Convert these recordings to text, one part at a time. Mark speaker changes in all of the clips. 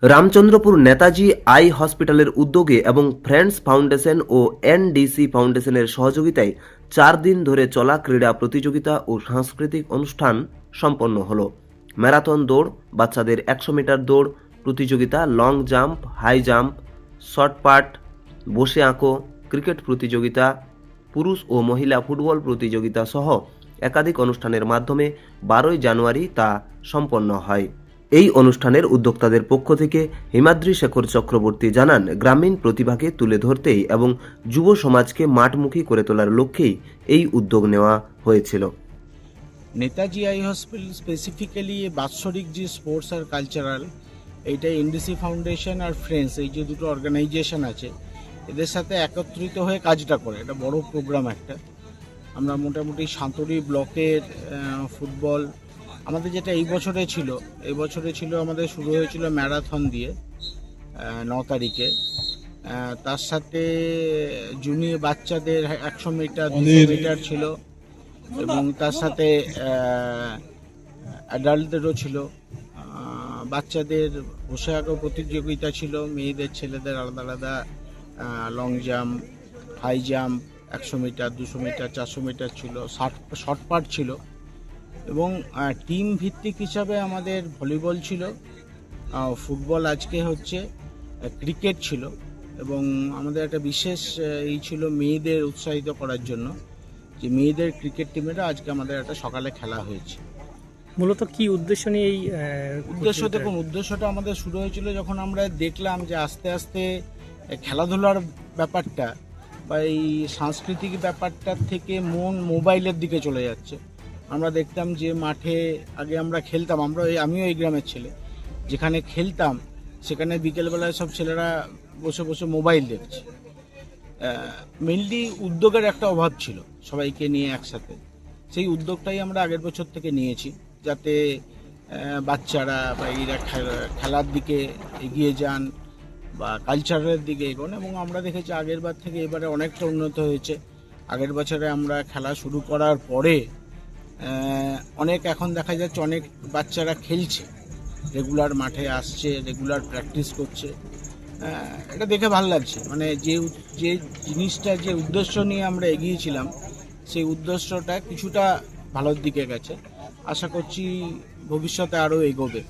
Speaker 1: Ramchandrapur Netaji I হসপিটালের উদ্যোগে এবং ফ্রেন্ডস ফাউন্ডেশন ও এনডিসি ফাউন্ডেশনের সহযোগিতায় 4 দিন ধরে চলা ক্রীড়া প্রতিযোগিতা ও সাংস্কৃতিক অনুষ্ঠান সম্পন্ন হলো। ম্যারাথন দৌড়, বাচ্চাদের 100 মিটার দৌড় প্রতিযোগিতা, long jump, high jump, shot put, বসে আঁকো, ক্রিকেট প্রতিযোগিতা, পুরুষ ও মহিলা ফুটবল প্রতিযোগিতা সহ একাধিক অনুষ্ঠানের মাধ্যমে 12ই জানুয়ারি তা সম্পন্ন হয়। এই অনুষ্ঠানের উদ্যোক্তাদের পক্ষ থেকে হিমাদ্রি শেখর চক্রবর্তী জানান, গ্রামীণ প্রতিভাকে তুলে ধরতেই এবং যুব সমাজকে মাঠমুখী করে তোলার লক্ষ্যেই এই উদ্যোগ নেওয়া হয়েছিল।
Speaker 2: নেতাজি আই হসপিটাল স্পেসিফিক্যালি বাৎসরিক যে স্পোর্টস আর কালচারাল, এইটা এনডিসি ফাউন্ডেশন আর ফ্রেন্ডস, এই যে দুটো অর্গানাইজেশন আছে, এদের সাথে একত্রিত হয়ে কাজটা করে। এটা বড় প্রোগ্রাম একটা। আমরা মোটামুটি সাঁতরি ব্লকের ফুটবল আমাদের যেটা এই বছরে ছিল আমাদের শুরু হয়েছিল ম্যারাথন দিয়ে 9 তারিখে। তার সাথে জুনিয়র বাচ্চাদের 100 মিটার 200 মিটার ছিল এবং তার সাথে অ্যাডাল্টদেরও ছিল। বাচ্চাদের বসে আঁকো প্রতিযোগিতা ছিল, মেয়েদের ছেলেদের আলাদা আলাদা long jump, high jump, 100 metre 200 metre 400 metre ছিল, শর্ট পাট ছিল এবং টিম ভিত্তিক হিসাবে আমাদের ভলিবল ছিল, ফুটবল আজকে হচ্ছে, ক্রিকেট ছিল এবং আমাদের একটা বিশেষ এই ছিল মেয়েদের উৎসাহিত করার জন্য, যে মেয়েদের ক্রিকেট টিমেরও আজকে আমাদের একটা সকালে খেলা হয়েছে।
Speaker 3: মূলত কি উদ্দেশ্য নিয়ে এই
Speaker 2: উদ্দেশ্যটা আমাদের শুরু হয়েছিল যখন আমরা দেখলাম যে আস্তে আস্তে খেলাধুলার ব্যাপারটা বা এই সাংস্কৃতিক ব্যাপারটার থেকে মন মোবাইলের দিকে চলে যাচ্ছে। আমরা দেখতাম যে মাঠে আগে আমরা খেলতাম, আমিও এই গ্রামের ছেলে, যেখানে খেলতাম সেখানে বিকেলবেলায় সব ছেলেরা বসে বসে মোবাইল দেখছে। মেনলি উদ্যোগের একটা অভাব ছিল সবাইকে নিয়ে একসাথে। সেই উদ্যোগটাই আমরা আগের বছর থেকে নিয়েছি, যাতে বাচ্চারা বা এরা খেলার দিকে এগিয়ে যান বা কালচারের দিকে এগোন। এবং আমরা দেখেছি আগের বার থেকে এবারে অনেকটা উন্নত হয়েছে। আগের বছরে আমরা খেলা শুরু করার পরে অনেক, এখন দেখা যাচ্ছে অনেক বাচ্চারা খেলছে, রেগুলার মাঠে আসছে, রেগুলার প্র্যাকটিস করছে। এটা দেখে ভালো লাগছে। মানে যে জিনিসটা, যে উদ্দেশ্য নিয়ে আমরা এগিয়েছিলাম, সেই উদ্দেশ্যটা কিছুটা ভালোর দিকে গেছে। আশা করছি ভবিষ্যতে আরও এগোবে।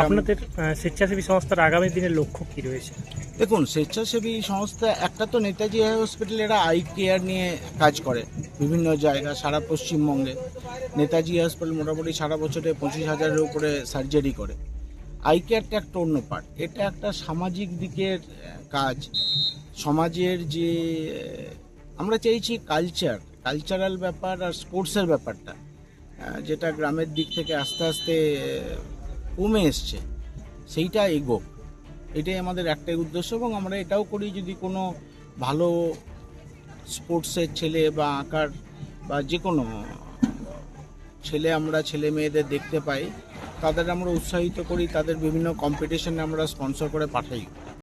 Speaker 3: আপনাদের স্বেচ্ছাসেবী সংস্থার আগামী দিনের লক্ষ্য কী রয়েছে?
Speaker 2: দেখুন, স্বেচ্ছাসেবী সংস্থা একটা তো নেতাজি আই হসপিটাল, এরা আই কেয়ার নিয়ে কাজ করে বিভিন্ন জায়গা সারা পশ্চিমবঙ্গে। নেতাজি হসপিটাল মোটামুটি সারা বছরে 25,000-এর উপরে সার্জারি করে। আই কেয়ারটা একটা অন্য পার্ট, এটা একটা সামাজিক দিকের কাজ। সমাজের যে আমরা চাইছি কালচারাল ব্যাপার আর স্পোর্টসের ব্যাপারটা, যেটা গ্রামের দিক থেকে আস্তে আস্তে কমে এসছে, সেইটা এগোক, এটাই আমাদের একটাই উদ্দেশ্য। এবং আমরা এটাও করি, যদি কোনো ভালো স্পোর্টসের ছেলে বা আঁকার বা যে কোনো ছেলে মেয়েদের দেখতে পাই, তাদের আমরা উৎসাহিত করি, তাদের বিভিন্ন কম্পিটিশনে আমরা স্পন্সর করে পাঠাই।